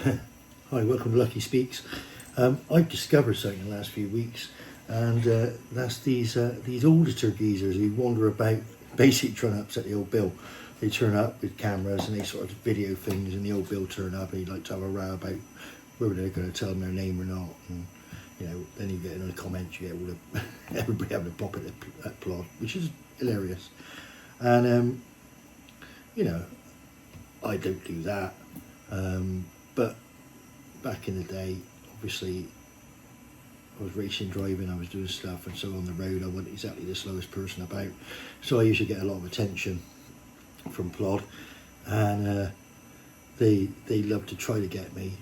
Hi, welcome to Lucky Speaks. I've discovered something in the last few weeks, and that's these auditor geezers who wander about, basically trying to upset the old Bill. They turn up with cameras and they sort of video things, and the old Bill turn up and he'd like to have a row about whether they're going to tell them their name or not. And then you get in the comments, you get all the everybody having a pop at the plot, which is hilarious. And I don't do that, but back in the day, obviously, I was racing, driving, I was doing stuff, and so on the road, I wasn't exactly the slowest person about. So I usually get a lot of attention from Plod, and they love to try to get me.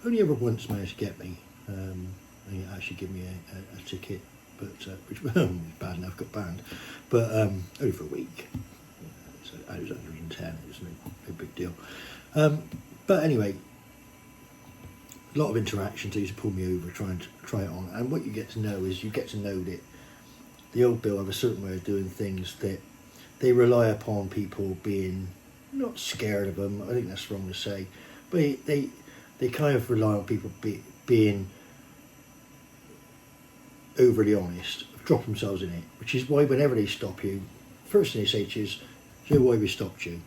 Only ever once managed to get me, and he actually give me a ticket, but which was bad enough, got banned, but only for a week. So I was 110. It was no big deal. But anyway. A lot of interaction to pull me over, try it on, and what you get to know is that the old Bill have a certain way of doing things, that they rely upon people being not scared of them. I think that's wrong to say, but they kind of rely on people being overly honest, drop themselves in it, which is why whenever they stop you, first thing they say to you is, "Do you know why we stopped you?"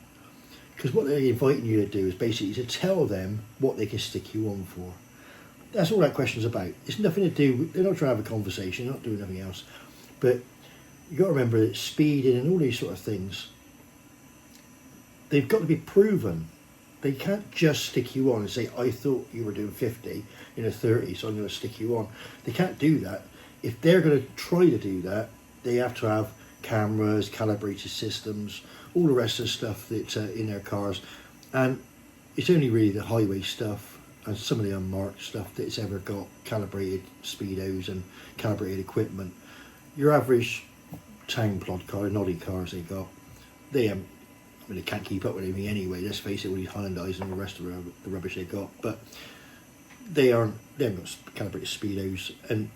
Because what they're inviting you to do is basically to tell them what they can stick you on for. That's all that question's about. It's nothing to do, they're not trying to have a conversation, they're not doing nothing else. But you've got to remember that speeding and all these sort of things, they've got to be proven. They can't just stick you on and say, "I thought you were doing 50 in a 30, so I'm going to stick you on." They can't do that. If they're going to try to do that, they have to have cameras, calibrated systems, all the rest of the stuff that's in their cars, and it's only really the highway stuff and some of the unmarked stuff that's ever got calibrated speedos and calibrated equipment. Your average town Plod car, noddy cars they can't keep up with anything anyway. Let's face it, all these Hyundais and the rest of the rubbish they got, but they haven't got calibrated speedos. And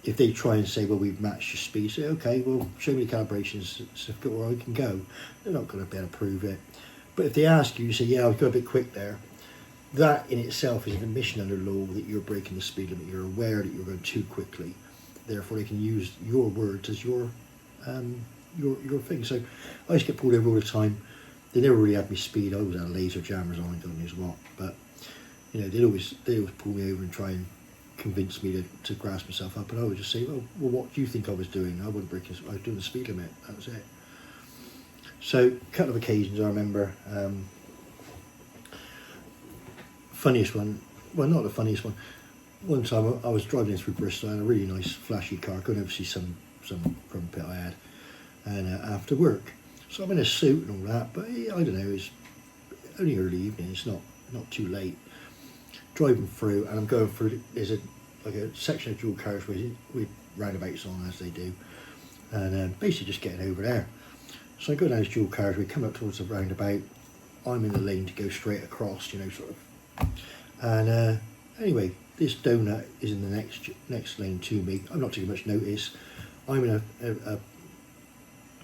if they try and say, "Well, we've matched your speed," say, "Okay, well, show me the calibration certificate where I can go." They're not going to be able to prove it. But if they ask you, you say, "Yeah, I was going a bit quick there," that in itself is an admission under law that you're breaking the speed limit. You're aware that you're going too quickly. Therefore, they can use your words as your thing. So I used to get pulled over all the time. They never really had me speed. I always had laser jammers on, God knows what. But they'd always pull me over and try and convince me to grasp myself up, and I would just say, well, what do you think I was doing? I wasn't breaking, I was doing the speed limit, that was it. So a couple of occasions I remember, funniest one, well, not the funniest one time I was driving through Bristol, I had a really nice flashy car, going over to see some crumpet I had, and after work, so I'm in a suit and all that, but I don't know, it's only early evening, it's not too late. Driving through, and I'm going through, there's a section of dual carriageway with roundabouts on, as they do, and basically just getting over there. So I go down this dual carriageway, come up towards the roundabout, I'm in the lane to go straight across, sort of, and anyway, this donut is in the next lane to me. I'm not taking much notice. I'm in a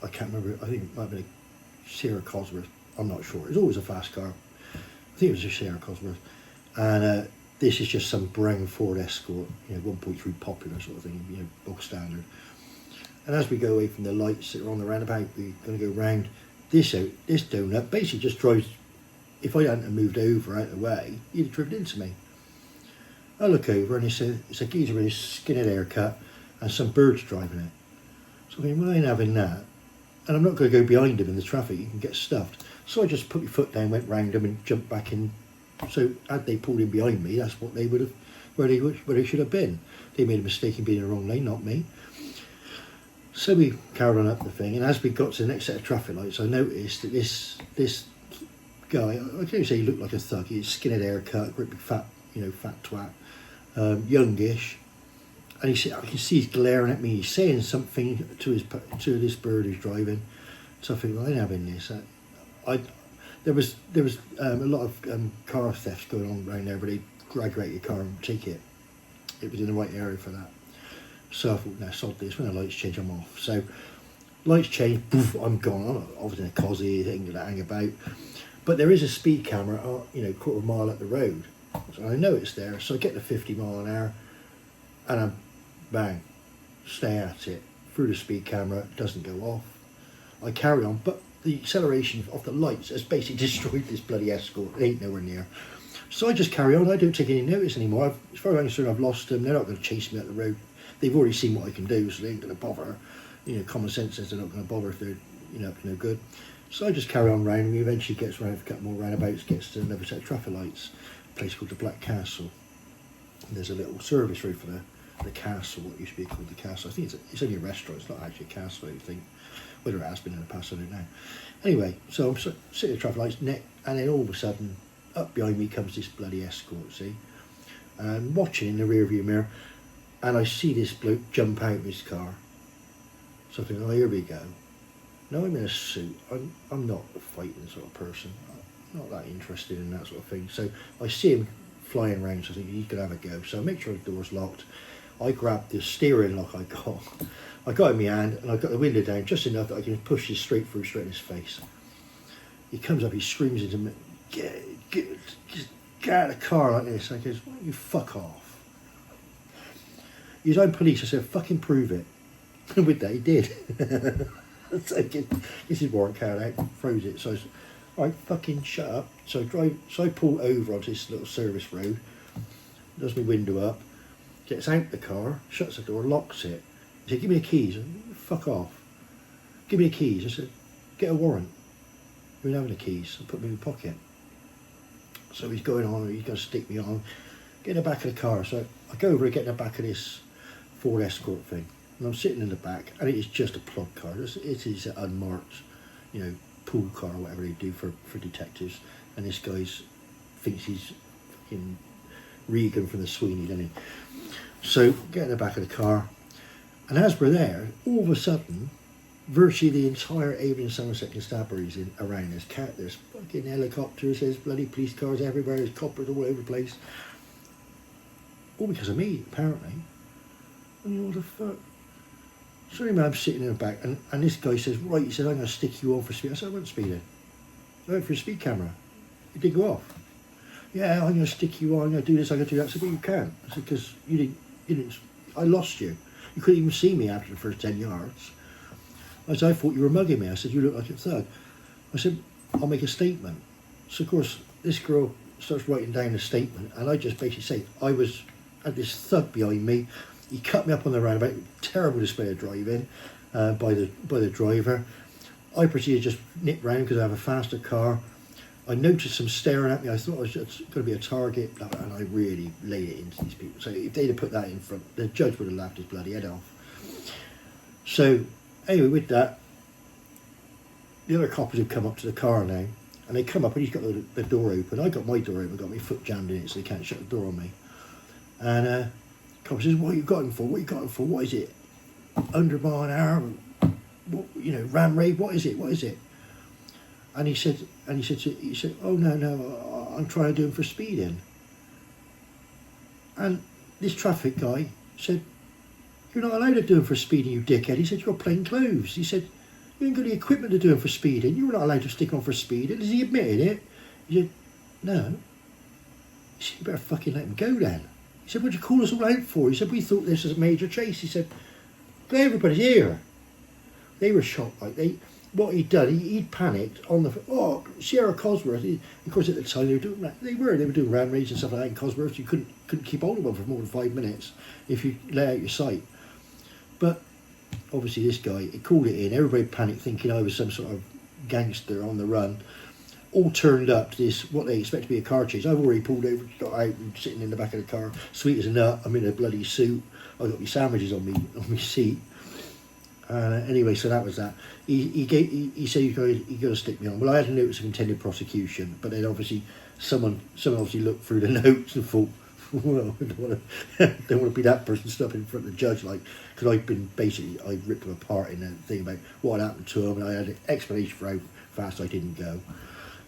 I can't remember, I think it might have been a Sierra Cosworth, I'm not sure, it's always a fast car, I think it was a Sierra Cosworth. And this is just some brown Ford Escort, 1.3 popular sort of thing, bog standard. And as we go away from the lights that are on the roundabout, we're going to go round. This donut basically just drives. If I hadn't moved over out of the way, he'd have driven into me. I look over and it's a geezer with his skinhead haircut and some birds driving it. So I think, well, I ain't having that. And I'm not going to go behind him in the traffic, you can get stuffed. So I just put my foot down, went round him and jumped back in. So had they pulled in behind me, that's what they would have, where they should have been. They made a mistake in being in the wrong lane, not me. So we carried on up the thing, and as we got to the next set of traffic lights, I noticed that this guy, I can't say he looked like a thug. He had skinhead haircut, great big fat twat, youngish, and I can see he's glaring at me. He's saying something to this bird who's driving. So I think, well, I ain't having this. There was a lot of car thefts going on around there, but they graduate your car and take it. It was in the right area for that. So I thought, no, sod this. When the lights change, I'm off. So lights change, poof, I'm gone. I'm obviously in a cosy thing to hang about. But there is a speed camera, quarter of a mile up the road. So I know it's there, so I get to 50 mile an hour, and I bang, stay at it. Through the speed camera, doesn't go off. I carry on, but the acceleration of the lights has basically destroyed this bloody Escort. It ain't nowhere near. So I just carry on. I don't take any notice anymore. As far as I'm concerned, I've lost them. They're not going to chase me up the road. They've already seen what I can do, so they ain't going to bother. You know, common sense says they're not going to bother if they're, you know, up to no good. So I just carry on round. We eventually gets round a couple more roundabouts, gets to another set of traffic lights, a place called the Black Castle. And there's a little service road for the castle, what used to be called the castle. I think it's only a restaurant, it's not actually a castle, I think. Whether it has been in the past, I don't know. Anyway, so I'm sitting at the traffic lights, and then all of a sudden, up behind me comes this bloody Escort, see? And I'm watching in the rear view mirror, and I see this bloke jump out of his car. So I think, oh, here we go. Now I'm in a suit. I'm not a fighting sort of person. I'm not that interested in that sort of thing. So I see him flying around, so I think he's going to have a go. So I make sure the door's locked. I grab the steering lock I got in my hand, and I got the window down just enough that I can push this straight in his face. He comes up, he screams into me, just get out of the car like this. I goes, why don't you fuck off? He's own police. I said, fucking prove it. And with that, he did. So this is warrant card out, froze it. So I said, all right, fucking shut up. So I pull over onto this little service road, does my window up, gets out the car, shuts the door, locks it. He said, give me the keys. I said, fuck off. Give me the keys. I said, get a warrant. We don't have the keys. I put them in my pocket. So he's going on, he's going to stick me on. Get in the back of the car. So I go over and get in the back of this Ford Escort thing. And I'm sitting in the back, and it is just a plod car. It is an unmarked, you know, pool car or whatever they do for detectives. And this guy thinks he's fucking Regan from the Sweeney, doesn't he? So get in the back of the car. And as we're there, all of a sudden, virtually the entire Avon and Somerset Constabulary is around. There's fucking helicopters, there's bloody police cars everywhere, there's coppers all over the place. All because of me, apparently. I mean, what the fuck? So anyway, I'm sitting in the back, and this guy says, right, he said, I'm going to stick you on for speed. I said, I wasn't speeding. I went for a speed camera. It did go off. Yeah, I'm going to stick you on, I'm going to do this, I'm going to do that. I said, well, you can't. I said, because you didn't, I lost you. You couldn't even see me after the first 10 yards. I said, I thought you were mugging me. I said, you look like a thug. I said, I'll make a statement. So, of course, this girl starts writing down a statement, and I just basically say, had this thug behind me. He cut me up on the roundabout, terrible display of driving by the driver. I proceeded to just nip round because I have a faster car. I noticed some staring at me. I thought I was just going to be a target, and I really laid it into these people. So if they'd have put that in front, the judge would have laughed his bloody head off. So anyway, with that, the other coppers have come up to the car now, and they come up and he's got the door open. I got my door open, got my foot jammed in it, so they can't shut the door on me. And copper says, "What you got him for? What you got him for? What is it? 100 mile an hour? What, you know, ram raid? What is it? What is it?" And he said, "Oh no, I'm trying to do him for speeding." And this traffic guy said, "You're not allowed to do him for speeding, you dickhead." He said, "You're plain clothes." He said, "You ain't got the equipment to do him for speeding. You're not allowed to stick on for speeding." Has he admitted it? He said, "No." He said, "You better fucking let him go then." He said, "What'd you call us all out for?" He said, "We thought this was a major chase." He said, "Everybody's here." They were shocked. What he'd done, he'd panicked on the Sierra Cosworth. Of course, at the time they were doing ram raids and stuff like that in Cosworth. You couldn't keep hold of one for more than 5 minutes if you lay out your sight. But obviously, this guy, he called it in. Everybody panicked, thinking I was some sort of gangster on the run. All turned up to this, what they expect to be a car chase. I've already pulled over, got out, and sitting in the back of the car, sweet as a nut. I'm in a bloody suit. I've got my sandwiches on my seat. Anyway, so that was that. He said he's going to stick me on. Well, I had a notice of intended prosecution, but then obviously someone obviously looked through the notes and thought, well, I don't want to be that person stuck in front of the judge, like, because I ripped him apart in a thing about what had happened to him, and I had an explanation for how fast I didn't go,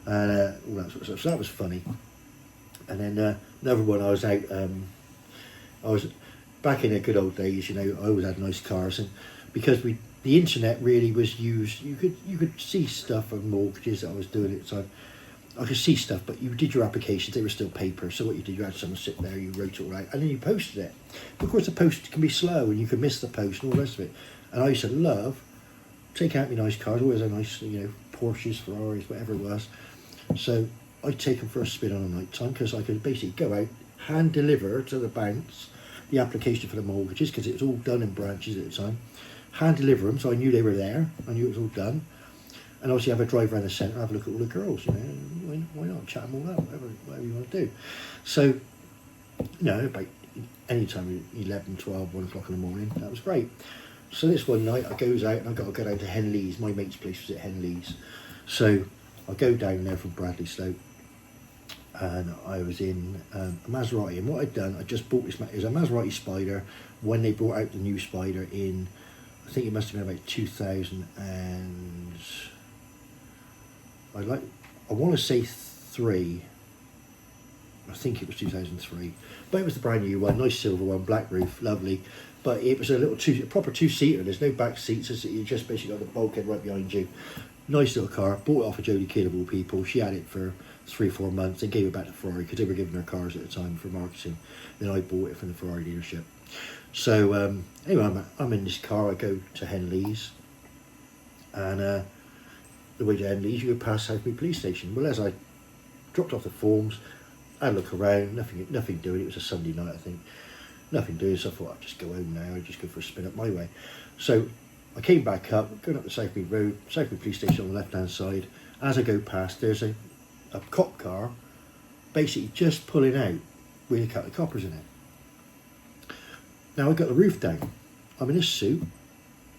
and all that sort of stuff. So that was funny. And then another one, I was out. I was back in the good old days. You know, I always had nice cars, and because the internet really was used, you could see stuff on mortgages that I was doing at the time. I could see stuff, but you did your applications, they were still paper. So what you did, you had someone sit there, you wrote it all out, and then you posted it. But of course, the post can be slow, and you can miss the post and all the rest of it. And I used to love take out my nice cars, always a nice, Porsches, Ferraris, whatever it was. So I'd take them for a spin on a night time, because I could basically go out, hand deliver to the banks the application for the mortgages, because it was all done in branches at the time. Hand deliver them, so I knew they were there. I knew it was all done. And obviously have a drive around the centre, have a look at all the girls, why not chat them all out, whatever you want to do. So, about any time, 11, 12, 1 o'clock in the morning, that was great. So this one night I goes out and I've got to go down to Henleys. My mate's place was at Henleys. So I go down there from Bradley Stoke, and I was in a Maserati. And what I'd done, I just bought this, it was a Maserati Spider when they brought out the new Spider in, I think it must have been about 2000 and... I want to say 3. I think it was 2003, but it was the brand new one, nice silver one, black roof, lovely. But it was a proper two-seater. There's no back seats. You just basically got the bulkhead right behind you. Nice little car. Bought it off of Jodie Kidd of all people. She had it for 3-4 months. They gave it back to Ferrari because they were giving her cars at the time for marketing. Then I bought it from the Ferrari dealership. So anyway, I'm in this car. I go to Henleys, and the way to Henleys, you go past Southbury Police Station. Well, as I dropped off the forms, I had a look around, nothing doing. It was a Sunday night, I think. Nothing doing, so I thought I'd just go home now, I'd just go for a spin up my way. So I came back up, going up the Southbury Road, Southbury Police Station on the left-hand side. As I go past, there's a cop car basically just pulling out with a couple of coppers in it. Now I got the roof down. I'm in a suit.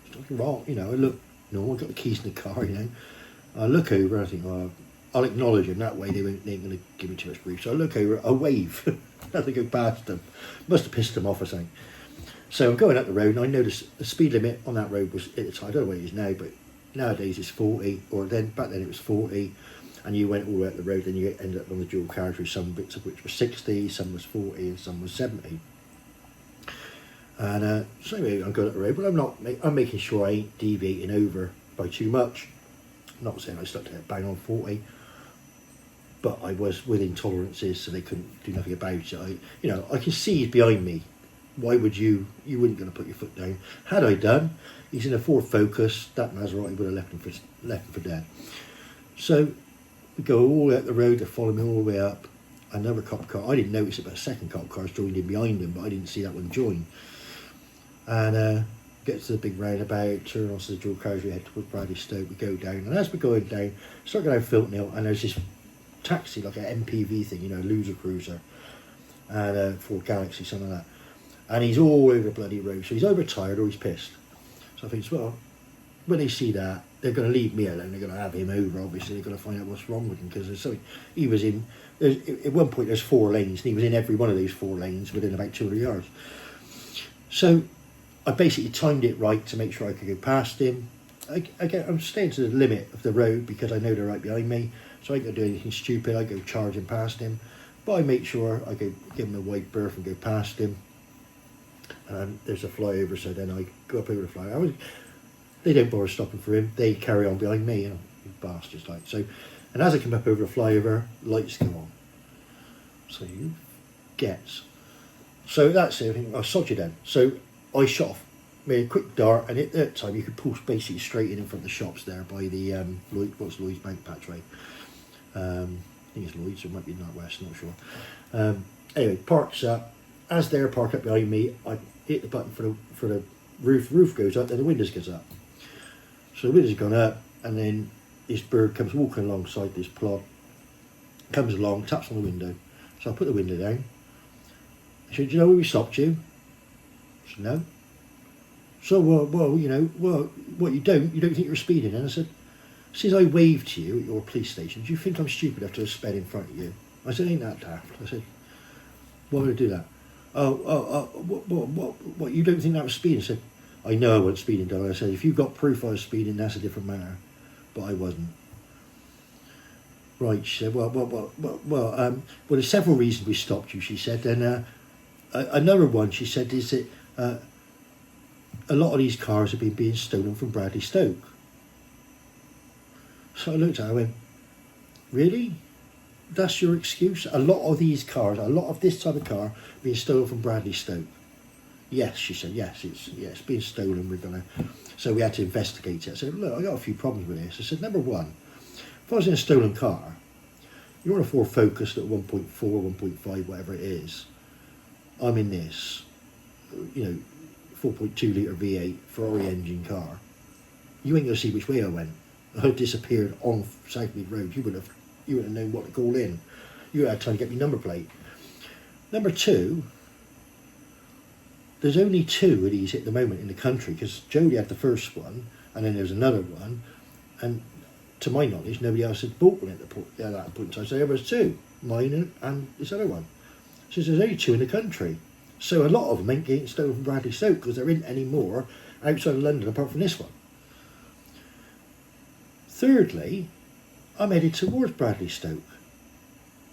It's nothing wrong, I look normal, I got the keys in the car, I look over and I think, well, I'll acknowledge them, that way they ain't going to give me too much grief. So I look over, I wave as I go past them. Must have pissed them off or something. So I'm going up the road and I noticed the speed limit on that road was, at the time, I don't know what it is now, but nowadays it's 40, or back then it was 40, and you went all the way up the road and you ended up on the dual carriageway, some bits of which were 60, some was 40 and some was 70. And so anyway, I'm going up the road, but I'm making sure I ain't deviating over by too much. I'm not saying I stuck to it bang on 40, but I was within tolerances, so they couldn't do nothing about it. I can see he's behind me. Why would you wouldn't going to put your foot down. Had I done, he's in a Ford Focus, that Maserati would have left him for dead. So we go all the way up the road, they follow me all the way up. Another cop car, I didn't notice it, but a second cop car joined in behind him, but I didn't see that one join. And get to the big roundabout, turn onto the dual carriageway, head towards Bradley Stoke, we go down, and as we're going down, start going down Filton Hill, and there's this taxi, like an MPV thing, Loser Cruiser, and Ford Galaxy, something like that. And he's all over the bloody road, so he's overtired or he's pissed. So I think, well, when they see that, they're going to leave me alone, they're going to have him over, obviously, they're going to find out what's wrong with him, because there's something, he was in, at one point there's 4 lanes, and he was in every one of those 4 lanes within about 200 yards. So I basically timed it right to make sure I could go past him. I'm staying to the limit of the road because I know they're right behind me, so I ain't going to do anything stupid. I go charging past him, but I make sure I go give him a wide berth and go past him. And there's a flyover, so then I go up over the flyover. They don't bother stopping for him. They carry on behind me, bastards like. So, and as I come up over the flyover, lights go on. So you gets. So that's it. I think I'll sod you then. So I shot off, made a quick dart, and at that time you could pull basically straight in front of the shops there by the Lloyd's Bank patchway. I think it's Lloyd's, or it might be NatWest, not sure. Anyway, parks up. As they're parked up behind me, I hit the button for the roof. Roof goes up, then the windows goes up. So the windows have gone up, and then this bird comes walking alongside this plot, comes along, taps on the window. So I put the window down. I said, "Do you know where we stopped you?" I said, "No." "So, what you don't think you're speeding?" And I said, "Since I waved to you at your police station, do you think I'm stupid enough to have sped in front of you?" I said, "Ain't that daft?" I said, "Why would I do that?" What, you don't think that was speeding?" I said, "I know I wasn't speeding, darling." I said, "If you've got proof I was speeding, that's a different matter, but I wasn't." "Right," she said, well, there's several reasons we stopped you," she said, and another one, she said, is that a lot of these cars have been being stolen from Bradley Stoke. So I looked at her, I went, "Really?" that's your excuse. A lot of these cars, a lot of this type of car, being stolen from Bradley Stoke. Yes, she said. Yes, it's being stolen. We're gonna. So we had to investigate it. I said, look, I got a few problems with this. I said, number one, if I was in a stolen car, you're on a Ford Focus at 1.4, 1.5, whatever it is. I'm in this, 4.2 litre V8 Ferrari engine car. You ain't gonna see which way I went. I disappeared on Southmead Road. You would have known what to call in. You had time to get me number plate. Number two, there's only two of these at the moment in the country, because Jodie had the first one, and then there's another one, and to my knowledge, nobody else had bought one at that point in time. So there was two, mine and this other one. So there's only two in the country. So a lot of them ain't getting stolen from Bradley Stoke, because there isn't any more outside of London apart from this one. Thirdly, I'm headed towards Bradley Stoke.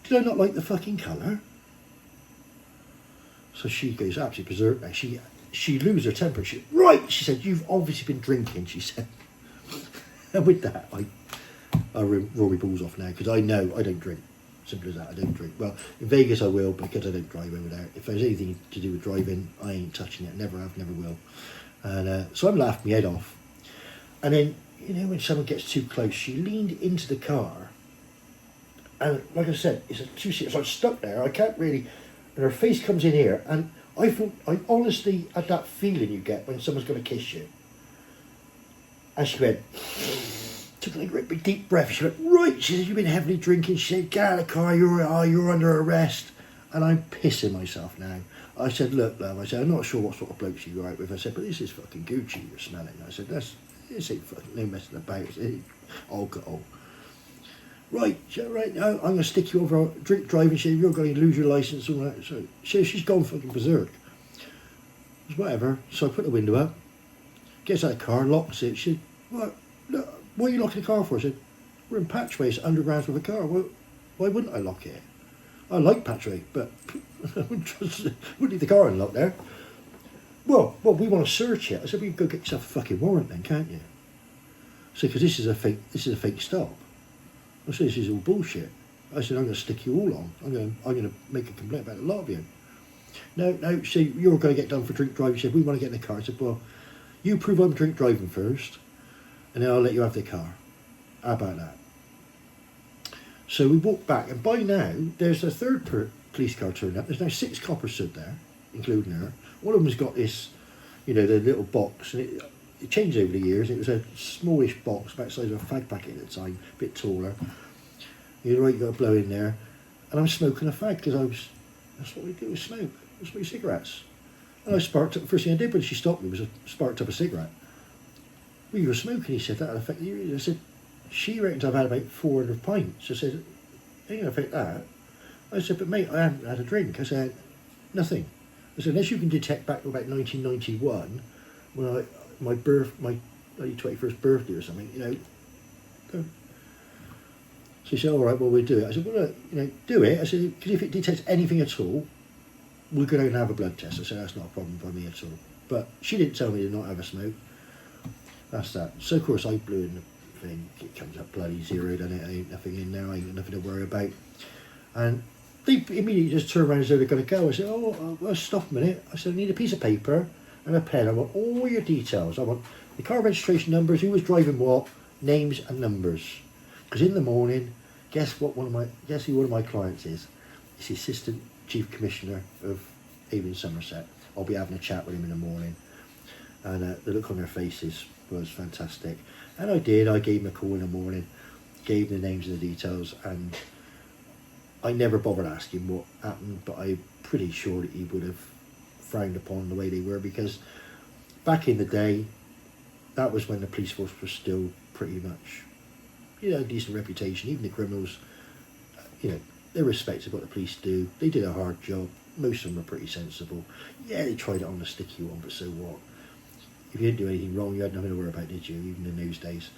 Did I not like the fucking colour? So she goes absolutely berserk now. She loses her temper. Right, she said, you've obviously been drinking, she said. And with that, I roll my balls off now, because I know I don't drink. Simple as that, I don't drink. Well, in Vegas I will, because I don't drive over there. If there's anything to do with driving, I ain't touching it. Never have, never will. And so I'm laughing my head off. And then, when someone gets too close, she leaned into the car. And like I said, it's a two-seater, so I'm stuck there. I can't really... And her face comes in here, and I honestly had that feeling you get when someone's going to kiss you. And she went, took a great big deep breath. She went, right. She said, you've been heavily drinking. She said, get out of the car. You're under arrest. And I'm pissing myself now. I said, look, love. I said, I'm not sure what sort of blokes you go out with. I said, but this is fucking Gucci you're smelling. I said, this ain't fucking no messing about. It's alcohol. Right, now I'm going to stick you over drink driving. She said, you're going to lose your licence. All that. So she's gone fucking berserk. It's whatever. So I put the window up, gets out of the car, locks it. She said, what are you locking the car for? I said, we're in Patchway, it's underground with a car. Well, why wouldn't I lock it? I like Patchway, but I wouldn't leave the car unlocked there. Well, we want to search it. I said, well, you can go get yourself a fucking warrant then, can't you? So, because this is a fake stop. I said, this is all bullshit. I said, I'm going to stick you all on. I'm going to make a complaint about a lot of you. No, so you're going to get done for drink driving. She said, we want to get in the car. I said, well, you prove I'm drink driving first, and then I'll let you have the car. How about that? So we walked back, and by now, there's a third police car turned up. There's now 6 coppers stood there, including her. One of them's got this, the little box, and it changed over the years. It was a smallish box, about the size of a fag packet at the time, a bit taller. You got to blow in there. And I'm smoking a fag, because that's what we do, is smoke. We smoke cigarettes. And I sparked up, the first thing I did when she stopped me was I sparked up a cigarette. Well, you were smoking, he said, that'll affect you. I said, she reckons I've had about 400 pints. I said, it ain't going to affect that. I said, but mate, I haven't had a drink. I said, nothing. I said, unless you can detect back to about 1991, when my 21st birthday or something, So she said, all right, well, we'll do it. I said, well, look, do it. I said, because if it detects anything at all, we're going to have a blood test. I said, that's not a problem for me at all. But she didn't tell me to not have a smoke. That's that. So, of course, I blew in the thing. It comes up bloody zero, doesn't it? Ain't nothing in there. I ain't got nothing to worry about. And they immediately just turned around as though they're going to go. I said, well, stop a minute. I said, I need a piece of paper and a pen. I want all your details. I want the car registration numbers, who was driving what, names and numbers. Because in the morning, guess who one of my clients is? It's the Assistant Chief Commissioner of Avon Somerset. I'll be having a chat with him in the morning. And the look on their faces was fantastic. And I did. I gave him a call in the morning, gave him the names and the details, and I never bothered asking what happened, but I'm pretty sure that he would have frowned upon the way they were, because back in the day, that was when the police force was still pretty much, a decent reputation. Even the criminals, they respected what the police do. They did a hard job. Most of them were pretty sensible. Yeah, they tried it on the sticky one, but so what? If you didn't do anything wrong, you had nothing to worry about, did you? Even in those days.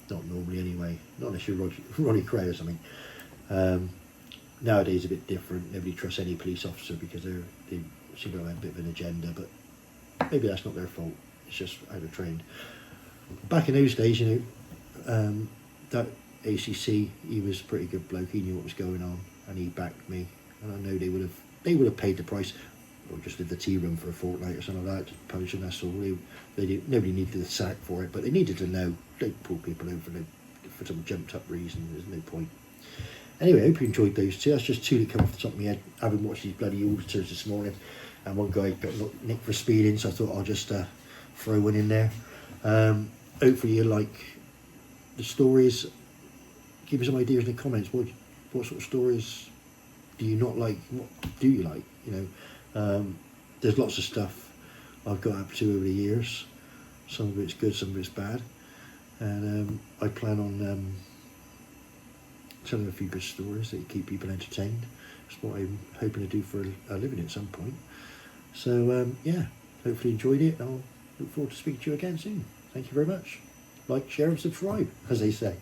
Not normally anyway. Not unless you're Ronnie Cray or something. Nowadays, a bit different. Nobody trusts any police officer because they seem to have a bit of an agenda, but maybe that's not their fault. It's just how they're trained. Back in those days, that ACC, he was a pretty good bloke. He knew what was going on, and he backed me. And I know they would have paid the price, or just did the tea room for a fortnight or something like that, just punish them. That's all. Nobody needed the sack for it, but they needed to know. Don't pull people over for some jumped up reason. There's no point. Anyway, I hope you enjoyed those two. That's just two that come off the top of my head. Having watched these bloody auditors this morning, and one guy got nicked for speeding, so I thought I'll just throw one in there. Hopefully you like the stories. Give me some ideas in the comments. What sort of stories do you not like? What do you like? You know, there's lots of stuff I've got up to over the years. Some of it's good, some of it's bad, and I plan on telling a few good stories that keep people entertained. That's what I'm hoping to do for a living at some point. So yeah, hopefully you enjoyed it. I'll look forward to speaking to you again soon. Thank you very much. Like, share and subscribe, as they say.